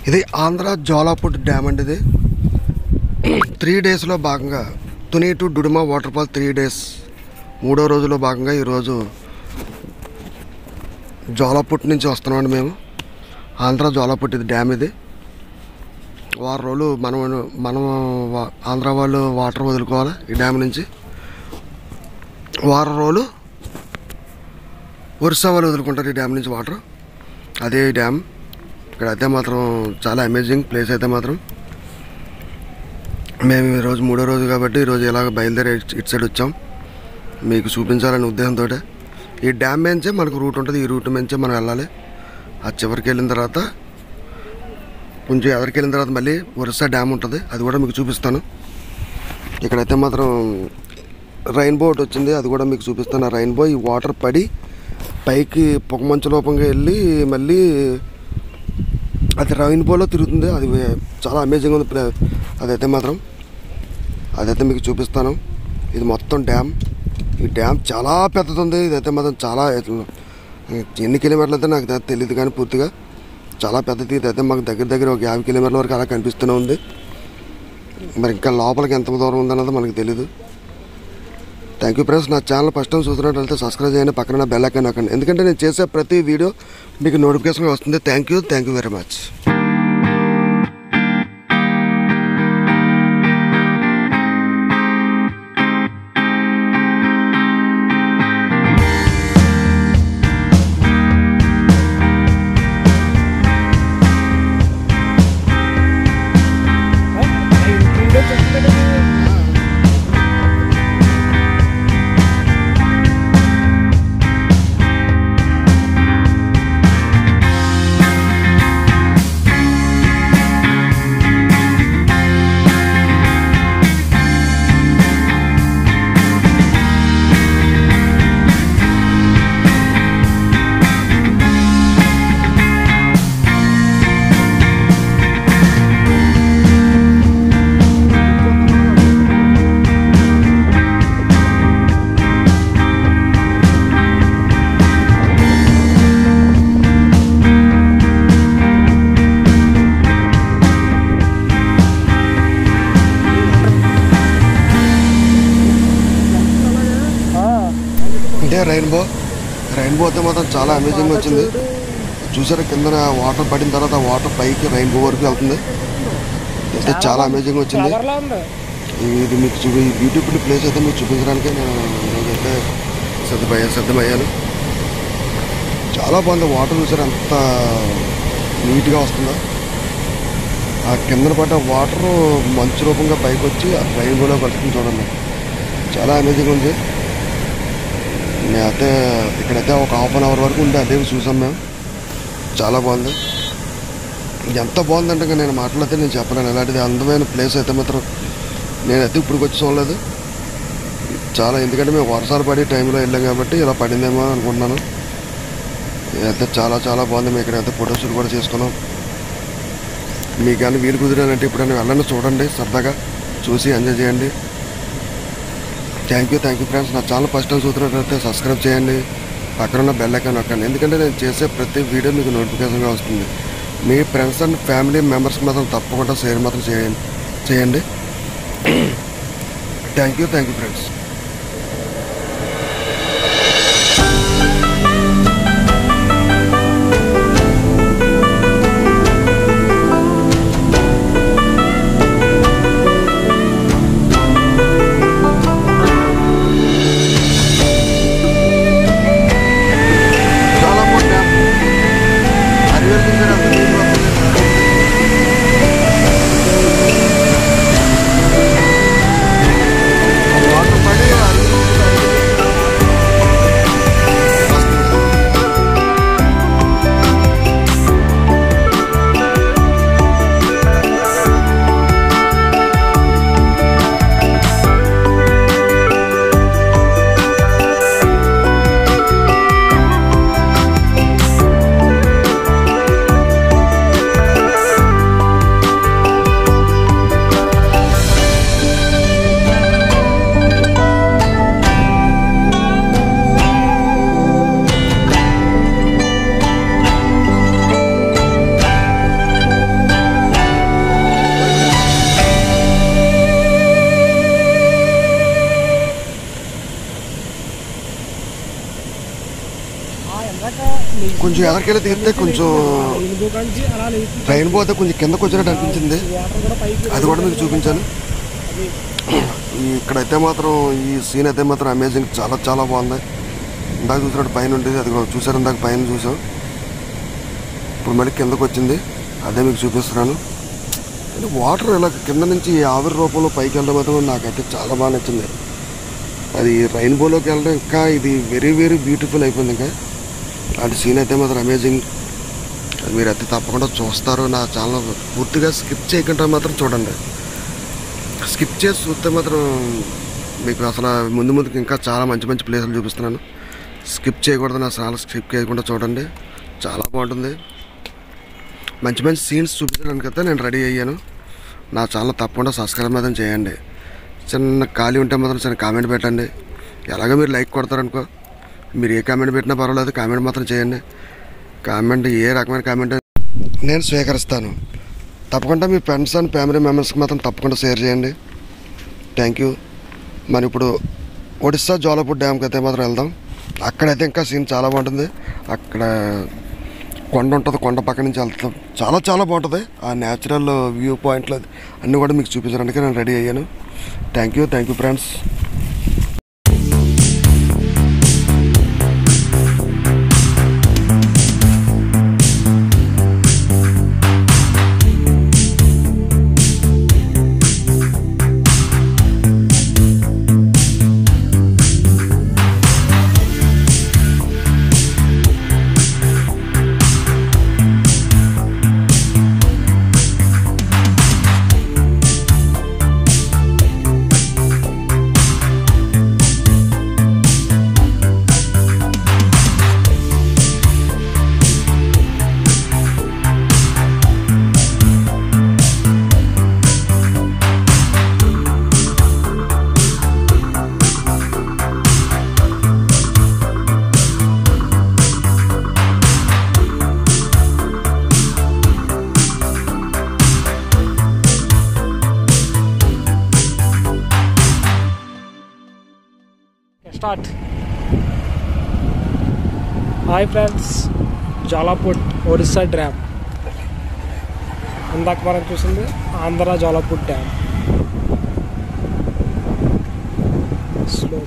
ఇది ఆంధ్ర జోలాపుట్ డ్యామ్ అండి. ఇది 3 డేస్లో భాగంగా Tuni to Duduma water fall 3 days 3వ రోజులో భాగంగా ఈరోజు జోలాపుట్ నుంచి వస్తున్నామండి మేము. ఆంధ్ర జోలాపుట్ ఇది డ్యామ్. ఇది వారం రోజులు మనం ఆంధ్ర వాళ్ళు వాటర్ వదులుకోవాలి ఈ డ్యామ్ నుంచి. వారం రోజులు ఒరిస్సా వాళ్ళు వదులుకుంటారు ఈ డ్యామ్ నుంచి వాటర్. అదే డ్యామ్. ఇక్కడ అయితే మాత్రం చాలా అమేజింగ్ ప్లేస్. అయితే మాత్రం మేము ఈరోజు 3వ రోజు కాబట్టి ఈరోజు ఇలాగ బయలుదేరి ఇటు సైడ్ వచ్చాం మీకు చూపించాలనే ఉద్దేశంతో. ఈ డ్యామ్ నుంచే మనకు రూట్ ఉంటుంది. ఈ రూట్ నుంచే మనం వెళ్ళాలి. ఆ చివరికి వెళ్ళిన తర్వాత కొంచెం ఎదరికి వెళ్ళిన తర్వాత మళ్ళీ ఒరిస్సా డ్యామ్ ఉంటుంది. అది కూడా మీకు చూపిస్తాను. ఇక్కడైతే మాత్రం రైన్బో ఒకటి వచ్చింది. అది కూడా మీకు చూపిస్తాను. ఆ రైన్బో ఈ వాటర్ పడి పైకి పొగమంచు లోపంగా వెళ్ళి మళ్ళీ అది రైన్బోలో తిరుగుతుంది. అది చాలా అమేజింగ్ ఉంది. అదైతే మీకు చూపిస్తాను. ఇది మొత్తం డ్యామ్. ఈ డ్యామ్ చాలా పెద్దది ఉంది. ఇదైతే మాత్రం చాలా ఎన్ని కిలోమీటర్లు అయితే నాకు తెలియదు కానీ పూర్తిగా చాలా పెద్దది. ఇదైతే మాకు దగ్గర ఒక 50 కిలోమీటర్ల వరకు అలా కనిపిస్తూనే ఉంది. మరి ఇంకా లోపలికి ఎంత దూరం ఉందన్నది మనకు తెలీదు. Thank you friends. నా ఛానల్ ఫస్ట్ టైం చూస్తున్నట్లయితే సబ్స్క్రైబ్ చేయండి. పక్కన బెల్ ఐకాన్ నొక్కండి. ఎందుకంటే నేను చేసే ప్రతి వీడియో మీకు నోటిఫికేషన్ వస్తుంది. Thank you very much. అంటే రైన్బో అయితే మాత్రం చాలా అమేజింగ్ వచ్చింది. చూసారా కింద వాటర్ పడిన తర్వాత వాటర్ పైకి రైన్బో వరకు వెళ్తుంది. అయితే చాలా అమేజింగ్ వచ్చింది. ఇది మీకు ఈ బ్యూటిఫుల్ ప్లేస్ అయితే మీకు చూపించడానికి నేను ఈరోజైతే సిద్ధమయ్యాను. చాలా బాగుంది. వాటర్ చూసారా ఎంత నీట్గా వస్తుందో. ఆ కిందన పడ్డ వాటర్ మంచు రూపంగా పైకి వచ్చి ఆ రైన్బోలో కలుస్తుంది. చూడండి చాలా అమేజింగ్ ఉంది. నేనైతే ఇక్కడైతే ఒక ½ అన్ అవర్ వరకు ఉండే అదే చూసాం మేము. చాలా బాగుంది. ఎంత బాగుందంటే ఇంకా నేను మాట్లాడితే నేను చెప్పలేను. ఇలాంటిది అందమైన ప్లేస్ అయితే మాత్రం నేనైతే ఇప్పుడు వచ్చి చూడలేదు చాలా. ఎందుకంటే మేము వర్షాలు పడే టైంలో వెళ్ళాం కాబట్టి ఇలా పడిందేమో అనుకుంటున్నాను. అయితే చాలా బాగుంది. మేము ఇక్కడైతే ఫోటోషూట్ కూడా చేసుకున్నాం. మీకు కానీ వీలు కుదిరాలంటే ఇప్పుడైనా వెళ్ళండి, చూడండి, సరదాగా చూసి ఎంజాయ్ చేయండి. Thank you friends. నా ఛానల్ ఫస్ట్ టైం చూస్తున్నట్లయితే సబ్స్క్రైబ్ చేయండి. పక్కన ఉన్న బెల్ ఐకాన్ నొక్కండి. ఎందుకంటే నేను చేసే ప్రతి వీడియో మీకు నోటిఫికేషన్గా వస్తుంది. మీ ఫ్రెండ్స్ అండ్ ఫ్యామిలీ మెంబర్స్కి మాత్రం తప్పకుండా షేర్ మాత్రం చేయండి. Thank you friends. వాటర్ కొంచెం ఎదరికెళ్ళి తీస్తే కొంచెం రెయిన్బో అయితే కొంచెం కిందకు వచ్చినట్టు అనిపించింది. అది కూడా మీకు చూపించాను. ఇక్కడైతే మాత్రం ఈ సీన్ అయితే మాత్రం అమేజింగ్, చాలా చాలా బాగుంది. ఇందాక చూసినట్టు పైన ఉండేది, అది చూసారు, ఇందాక పైన చూసాం, ఇప్పుడు మళ్ళీ కిందకు వచ్చింది, అదే మీకు చూపిస్తున్నాను. వాటర్ ఇలా కింద నుంచి ఆవిరి రూపంలో పైకి వెళ్ళడం అయితే నాకైతే చాలా బాగా నచ్చింది. అది రెయిన్బోలోకి వెళ్ళడం ఇంకా ఇది వెరీ వెరీ బ్యూటిఫుల్ అయిపోయింది. ఇంకా అలాంటి సీన్ అయితే మాత్రం అమేజింగ్. అది మీరు అయితే తప్పకుండా చూస్తారు. నా ఛానల్ పూర్తిగా స్కిప్ చేయకుండా మాత్రం చూడండి. స్కిప్ చేసి చూస్తే మాత్రం మీకు అసలు ముందుకు ఇంకా చాలా మంచి మంచి ప్లేసులు చూపిస్తున్నాను. స్కిప్ చేయకూడదు, నా ఛానల్ స్కిప్ చేయకుండా చూడండి, చాలా బాగుంటుంది. మంచి మంచి సీన్స్ చూపించడానికి అయితే నేను రెడీ అయ్యాను. నా ఛానల్ తప్పకుండా సబ్స్క్రైబ్ మాత్రం చేయండి. చిన్న ఖాళీ ఉంటే మాత్రం చిన్న కామెంట్ పెట్టండి. ఎలాగో మీరు లైక్ కొడతారనుకో, మీరు ఏ కామెంట్ పెట్టినా పర్వాలేదు, కామెంట్ మాత్రం చేయండి. కామెంట్ ఏ రకమైన కామెంట్ నేను స్వీకరిస్తాను. తప్పకుండా మీ ఫ్రెండ్స్ అండ్ ఫ్యామిలీ మెంబర్స్కి మాత్రం తప్పకుండా షేర్ చేయండి. Thank you. మనం ఇప్పుడు ఒడిస్సా జోలాపూర్ డ్యామ్కి అయితే మాత్రం వెళ్దాం. అక్కడైతే ఇంకా సీన్ చాలా బాగుంటుంది. అక్కడ కొండ ఉంటుంది, కొండ పక్క నుంచి వెళ్తాం, చాలా చాలా బాగుంటుంది. ఆ న్యాచురల్ వ్యూ పాయింట్లు అన్నీ కూడా మీకు చూపించడానికి నేను రెడీ అయ్యాను. Thank you friends. Start. Hi friends, Jolapur Odisha dam. ఇందాక మనం చూసింది ఆంధ్ర జోలాపూర్ డ్యామ్. స్లో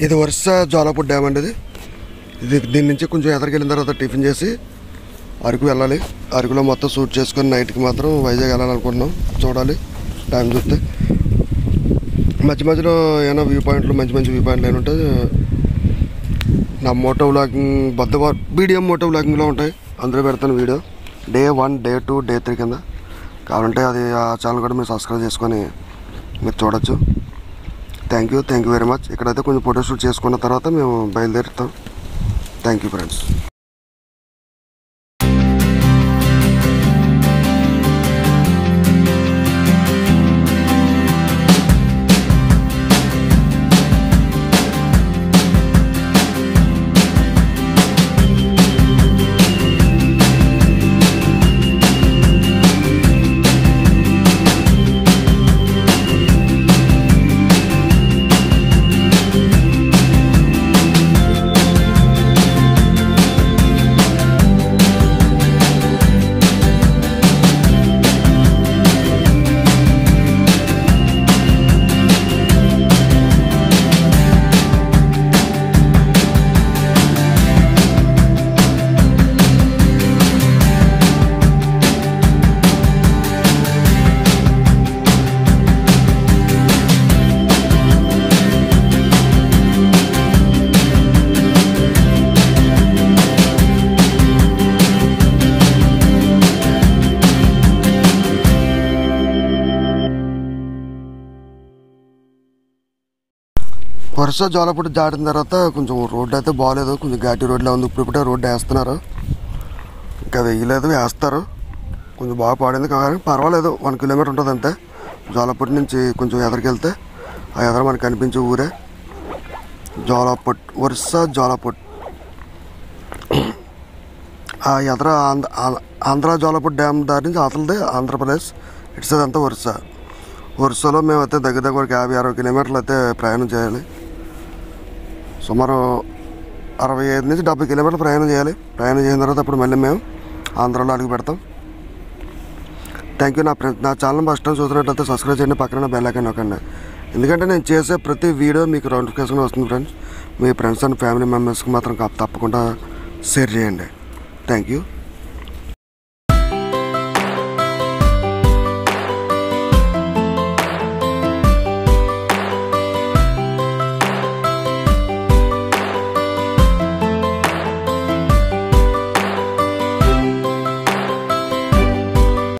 ఇది ఒరిస్సా జోలాపూర్ డ్యామ్ అండి. దీని నుంచి కొంచెం ఎదరికెళ్ళిన తర్వాత టిఫిన్ చేసి అరకు వెళ్ళాలి. అరకులో మొత్తం షూట్ చేసుకొని నైట్కి మాత్రం వైజాగ్ వెళ్ళాలనుకుంటున్నాం. చూడాలి టైం చూస్తే. మధ్య మధ్యలో ఏమైనా వ్యూ పాయింట్లు, మంచి మంచి వ్యూ పాయింట్లు ఏమైనా ఉంటే నా మోటో వ్లాగింగ్ BDM మోటో వ్లాగింగ్లో ఉంటాయి, అందులో పెడతాను వీడియో. డే 1, డే 2, డే 3 కింద కావాలంటే అది ఆ ఛానల్ కూడా మీరు సబ్స్క్రైబ్ చేసుకొని మీరు చూడొచ్చు. Thank you very much. ఇక్కడైతే కొంచెం ఫోటోషూట్ చేసుకున్న తర్వాత మేము బయలుదేరుతాం. Thank you friends. వరుస జోలపుట్టు దాటిన తర్వాత కొంచెం రోడ్డు అయితే బాగాలేదు, కొంచెం ఘాటి రోడ్లో ఉంది. ఇప్పుడే రోడ్డు వేస్తున్నారు, ఇంకా వేయలేదు, వేస్తారు. కొంచెం బాగా పాడింది కానీ పర్వాలేదు. 1 కిలోమీటర్ ఉంటుంది అంతే. జోలపుట్టు నుంచి కొంచెం ఎదరికెళ్తే ఆ ఎదర మనకు కనిపించే ఊరే జోలపుట్టు, వరుస జోలపుట్టు. ఆ ఎదర ఆంధ్ర జోలపుట్టు డ్యామ్ దాటి నుంచి అవతలది ఆంధ్రప్రదేశ్, ఇటు సైడ్ అంతా వరుసలో మేమైతే దగ్గర 50-60 కిలోమీటర్లు అయితే ప్రయాణం చేయాలి. సుమారు 65 నుంచి 70 కిలోమీటర్లు ప్రయాణం చేయాలి. ప్రయాణం చేసిన తర్వాత అప్పుడు మళ్ళీ మేము ఆంధ్రాలో అడుగు పెడతాం. Thank you. నా ఛానల్ ఫస్ట్ టైం చూసినట్లయితే సబ్స్క్రైబ్ చేయండి, పక్కన బెల్ ఐకాన్ నొక్కండి. ఎందుకంటే నేను చేసే ప్రతి వీడియో మీకు నోటిఫికేషన్ వస్తుంది friends. Me friends and family మెంబర్స్కి మాత్రం తప్పకుండా షేర్ చేయండి. Thank you.